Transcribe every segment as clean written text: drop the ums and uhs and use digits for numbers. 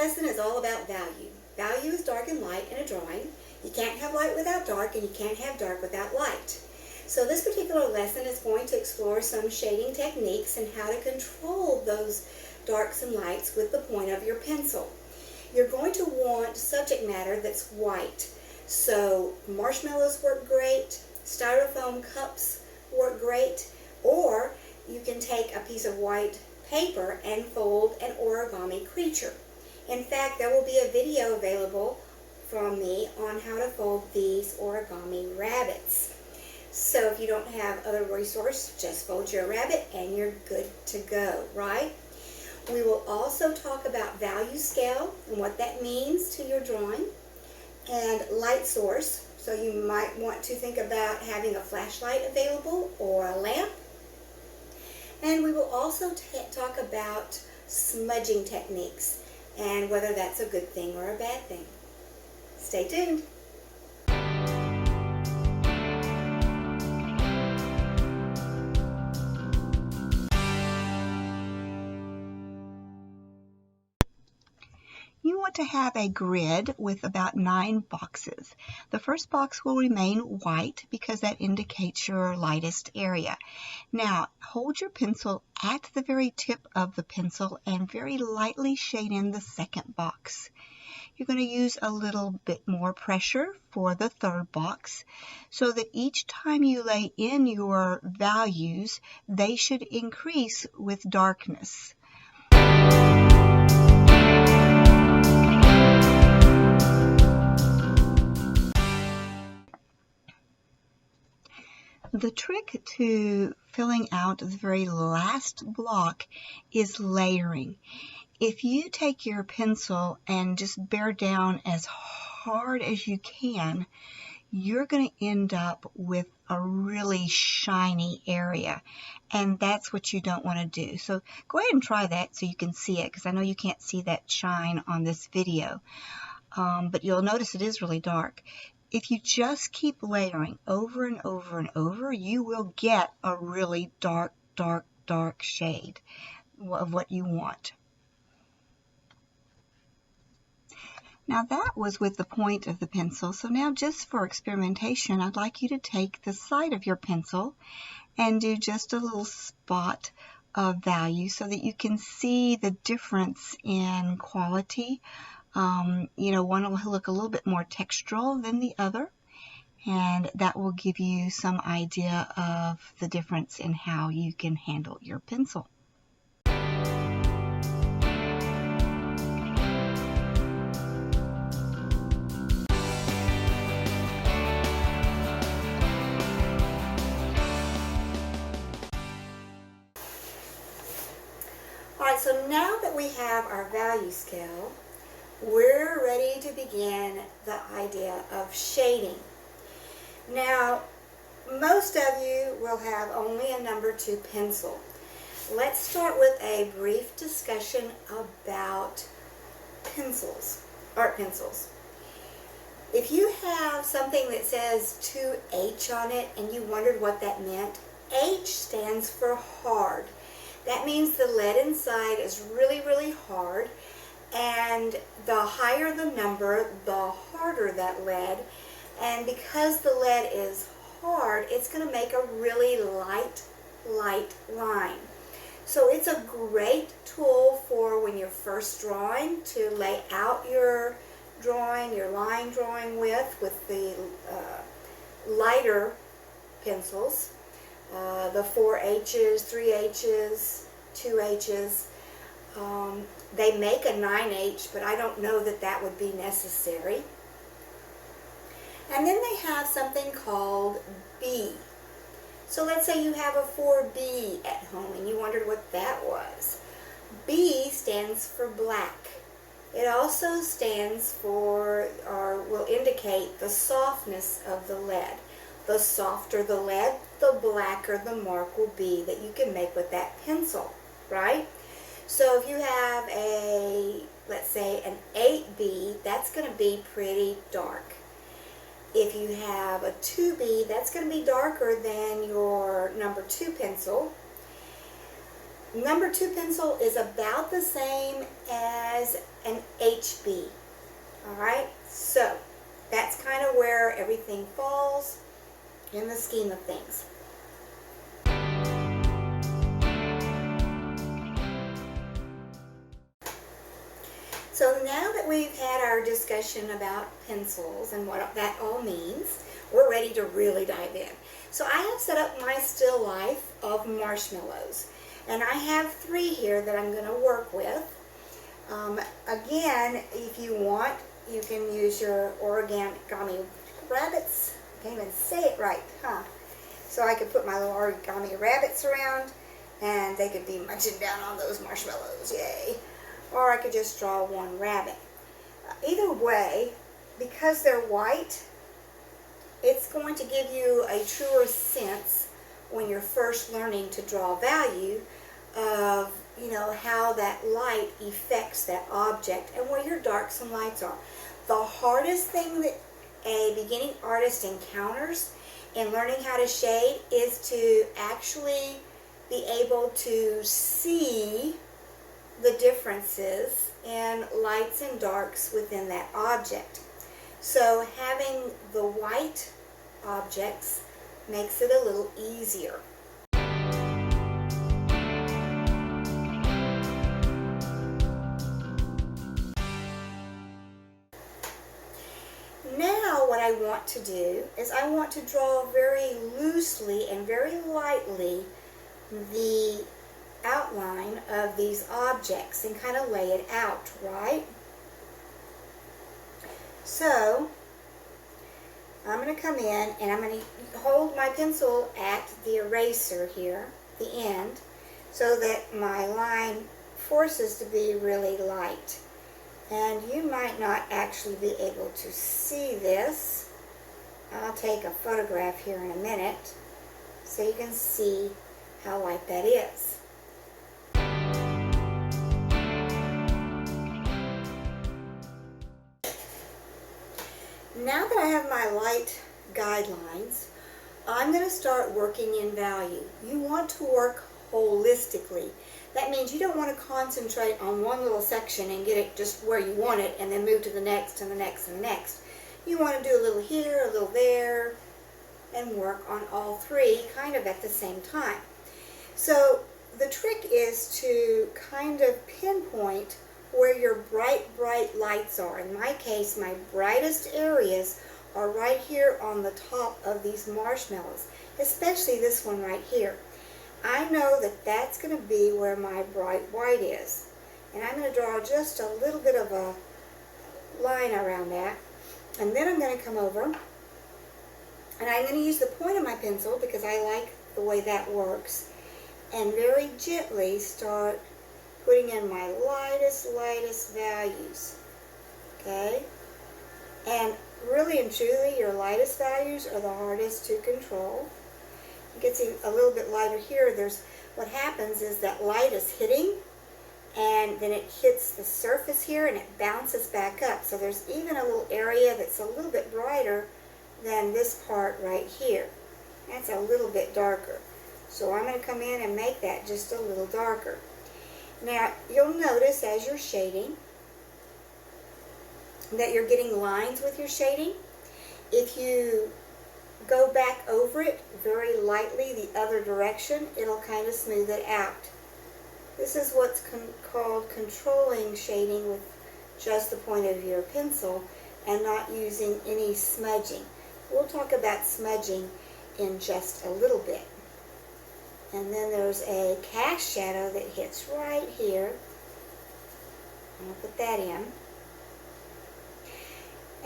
lesson is all about value. Value is dark and light in a drawing. You can't have light without dark, and you can't have dark without light. So this particular lesson is going to explore some shading techniques and how to control those darks and lights with the point of your pencil. You're going to want subject matter that's white. So marshmallows work great, styrofoam cups work great, or you can take a piece of white paper and fold an origami creature. In fact, there will be a video available from me on how to fold these origami rabbits. So if you don't have other resources, just fold your rabbit and you're good to go, right? We will also talk about value scale and what that means to your drawing, and light source. So you might want to think about having a flashlight available or a lamp. And we will also talk about smudging techniques and whether that's a good thing or a bad thing. Stay tuned. You want to have a grid with about 9 boxes. The first box will remain white because that indicates your lightest area. Now, hold your pencil at the very tip of the pencil and very lightly shade in the second box. You're going to use a little bit more pressure for the third box so that each time you lay in your values, they should increase with darkness. The trick to filling out the very last block is layering. If you take your pencil and just bear down as hard as you can, you're going to end up with a really shiny area, and that's what you don't want to do. So go ahead and try that so you can see it, because I know you can't see that shine on this video, but you'll notice it is really dark. If you just keep layering over and over and over, you will get a really dark, dark, dark shade of what you want. Now that was with the point of the pencil, so now just for experimentation, I'd like you to take the side of your pencil and do just a little spot of value so that you can see the difference in quality. One will look a little bit more textural than the other, and that will give you some idea of the difference in how you can handle your pencil. Alright, so now that we have our value scale, we're ready to begin the idea of shading. Now, most of you will have only a number 2 pencil. Let's start with a brief discussion about pencils, art pencils. If you have something that says 2H on it and you wondered what that meant, H stands for hard. That means the lead inside is really, really hard, and the higher the number, the harder that lead. And because the lead is hard, it's going to make a really light line. So it's a great tool for when you're first drawing to lay out your drawing, your line drawing with the lighter pencils. The 4Hs, 3Hs, 2Hs. They make a 9H, but I don't know that that would be necessary. And then they have something called B. So let's say you have a 4B at home and you wondered what that was. B stands for black. It also stands for, or will indicate, the softness of the lead. The softer the lead, the blacker the mark will be that you can make with that pencil, right? So if you have a, let's say, an 8B, that's going to be pretty dark. If you have a 2B, that's going to be darker than your number 2 pencil. Number 2 pencil is about the same as an HB. Alright, so that's kind of where everything falls in the scheme of things. So now that we've had our discussion about pencils and what that all means, we're ready to really dive in. So I have set up my still life of marshmallows, and I have 3 here that I'm going to work with. Again, if you want, you can use your origami rabbits. I can't even say it right, huh? So I could put my little origami rabbits around, and they could be munching down on those marshmallows, yay. Or I could just draw one rabbit. Either way, because they're white, it's going to give you a truer sense when you're first learning to draw value of, how that light affects that object and where your darks and lights are. The hardest thing that a beginning artist encounters in learning how to shade is to actually be able to see the differences in lights and darks within that object. So having the white objects makes it a little easier. Now what I want to do is I want to draw very loosely and very lightly the outline of these objects and kind of lay it out, right? So I'm going to come in and I'm going to hold my pencil at the eraser here, the end, so that my line forces to be really light. And you might not actually be able to see this. I'll take a photograph here in a minute so you can see how light that is. Now that I have my light guidelines, I'm going to start working in value. You want to work holistically. That means you don't want to concentrate on one little section and get it just where you want it and then move to the next and the next and the next. You want to do a little here, a little there, and work on all 3 kind of at the same time. So the trick is to kind of pinpoint where your bright lights are. In my case, my brightest areas are right here on the top of these marshmallows, especially this one right here. I know that that's going to be where my bright white is. And I'm going to draw just a little bit of a line around that. And then I'm going to come over and I'm going to use the point of my pencil because I like the way that works. And very gently start putting in my lightest values. Okay? And really and truly, your lightest values are the hardest to control. It gets a little bit lighter here. What happens is that light is hitting and then it hits the surface here and it bounces back up. So there's even a little area that's a little bit brighter than this part right here. That's a little bit darker. So I'm going to come in and make that just a little darker. Now you'll notice as you're shading that you're getting lines with your shading. If you go back over it very lightly the other direction, it'll kind of smooth it out. This is what's called controlling shading with just the point of your pencil and not using any smudging. We'll talk about smudging in just a little bit. And then there's a cast shadow that hits right here. I'll put that in.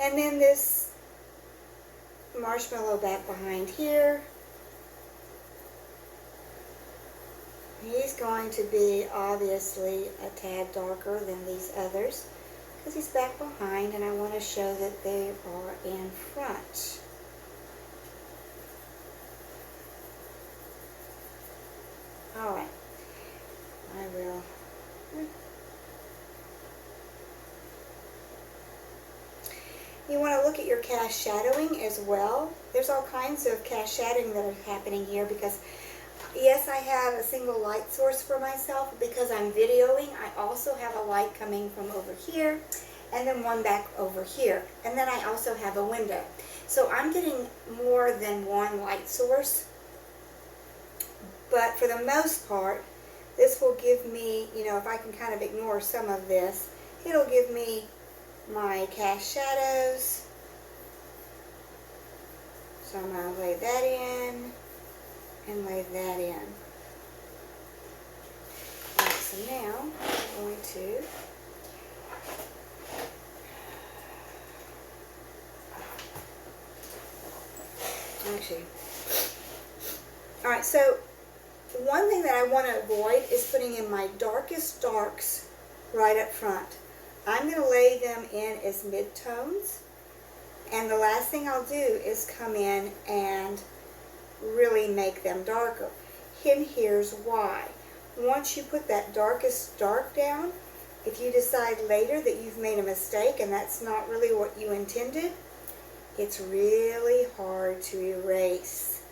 And then this marshmallow back behind here. He's going to be obviously a tad darker than these others because he's back behind and I want to show that they are in front. Alright, I will. You want to look at your cast shadowing as well. There's all kinds of cast shadowing that are happening here because Yes, I have a single light source for myself. Because I'm videoing, I also have a light coming from over here, and then one back over here. And then I also have a window. So I'm getting more than one light source. But for the most part, this will give me, if I can kind of ignore some of this, it'll give me my cast shadows. So I'm going to lay that in and lay that in. Alright, so now I'm going to alright, so one thing that I want to avoid is putting in my darkest darks right up front. I'm going to lay them in as mid-tones, and the last thing I'll do is come in and really make them darker. And here's why. Once you put that darkest dark down, if you decide later that you've made a mistake and that's not really what you intended, it's really hard to erase.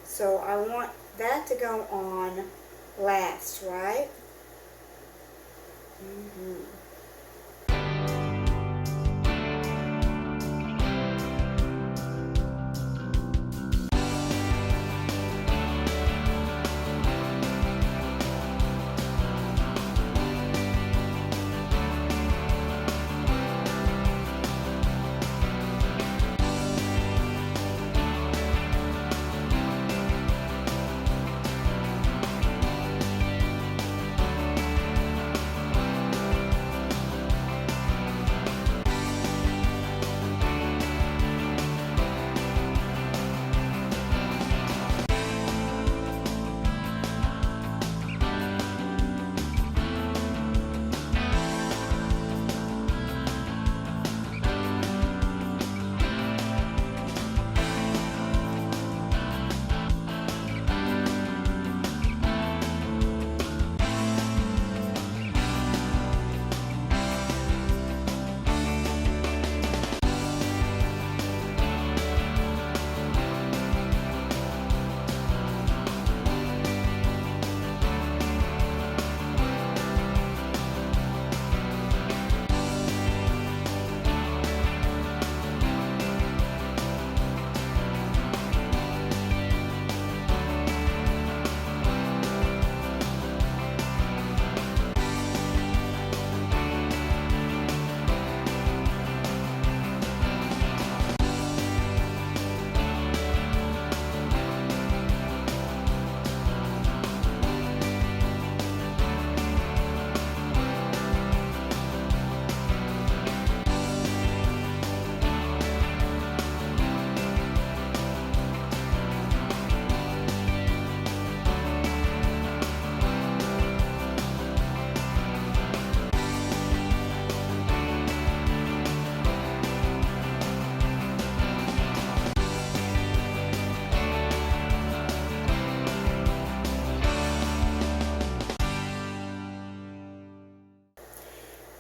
So I want that to go on last, right?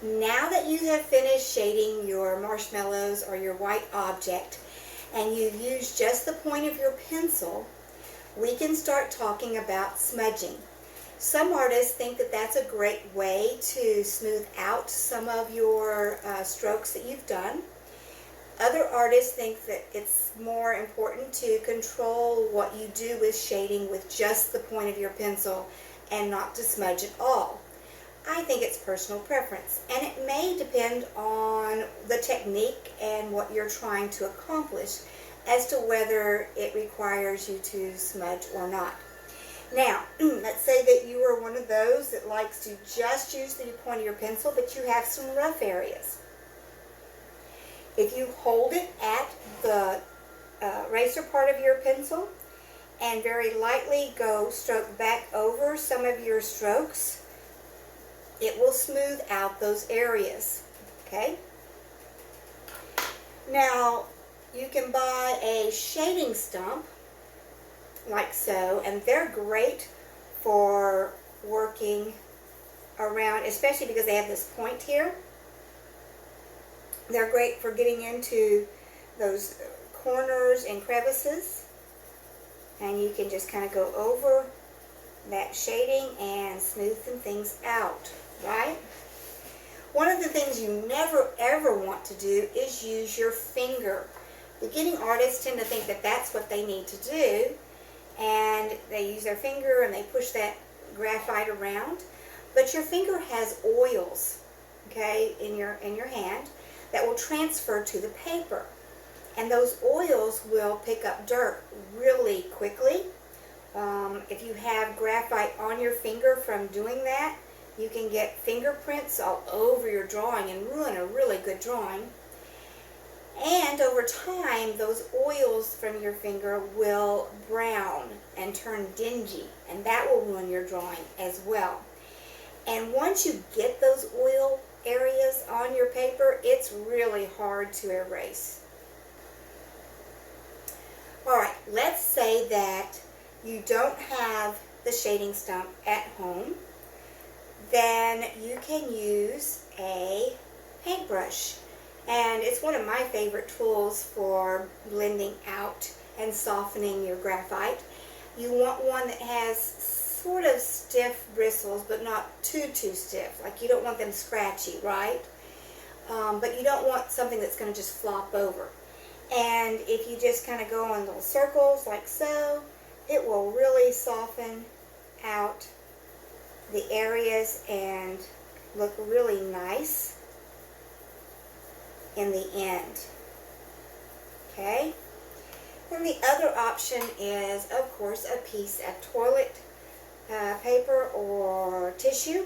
Now that you have finished shading your marshmallows or your white object, and you've used just the point of your pencil, we can start talking about smudging. Some artists think that that's a great way to smooth out some of your strokes that you've done. Other artists think that it's more important to control what you do with shading with just the point of your pencil and not to smudge at all. I think it's personal preference, and it may depend on the technique and what you're trying to accomplish as to whether it requires you to smudge or not. Now, let's say that you are one of those that likes to just use the point of your pencil, but you have some rough areas. If you hold it at the eraser part of your pencil and very lightly go stroke back over some of your strokes, it will smooth out those areas, okay? Now, you can buy a shading stump, like so, and they're great for working around, especially because they have this point here. They're great for getting into those corners and crevices, and you can just kind of go over that shading and smoothing things out, right? One of the things you never ever want to do is use your finger. Beginning artists tend to think that that's what they need to do, and they use their finger and they push that graphite around. But your finger has oils, okay, in your hand that will transfer to the paper. And those oils will pick up dirt really quickly. If you have graphite on your finger from doing that, you can get fingerprints all over your drawing and ruin a really good drawing. And over time, those oils from your finger will brown and turn dingy, and that will ruin your drawing as well. And once you get those oil areas on your paper, it's really hard to erase. Alright, let's say that you don't have the shading stump at home. Then you can use a paintbrush. And it's one of my favorite tools for blending out and softening your graphite. You want one that has sort of stiff bristles, but not too stiff. Like, you don't want them scratchy, right? But you don't want something that's going to just flop over. And if you just kind of go in little circles like so, it will really soften out the areas and look really nice in the end. Okay? Then the other option is, of course, a piece of toilet paper or tissue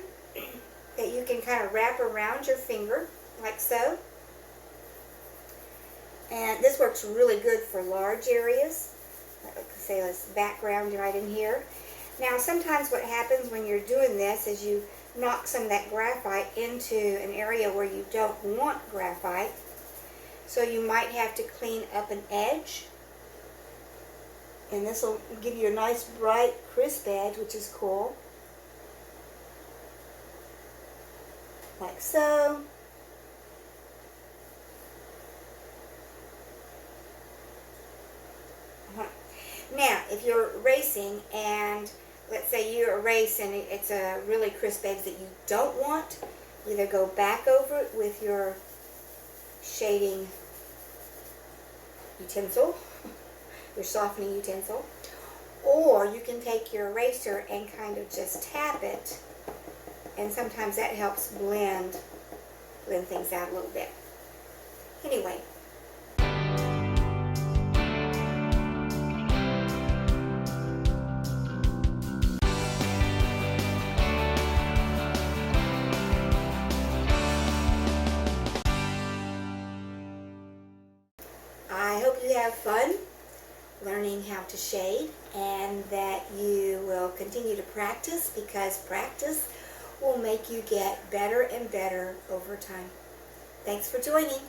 that you can kind of wrap around your finger like so. And this works really good for large areas. Like, say this background right in here. Now, sometimes what happens when you're doing this is you knock some of that graphite into an area where you don't want graphite. So you might have to clean up an edge. And this will give you a nice, bright, crisp edge, which is cool. Like so. Now, if you're erasing, and let's say you erase and it's a really crisp edge that you don't want, either go back over it with your shading utensil, your softening utensil, or you can take your eraser and kind of just tap it, and sometimes that helps blend things out a little bit. Anyway. I hope you have fun learning how to shade, and that you will continue to practice, because practice will make you get better and better over time. Thanks for joining.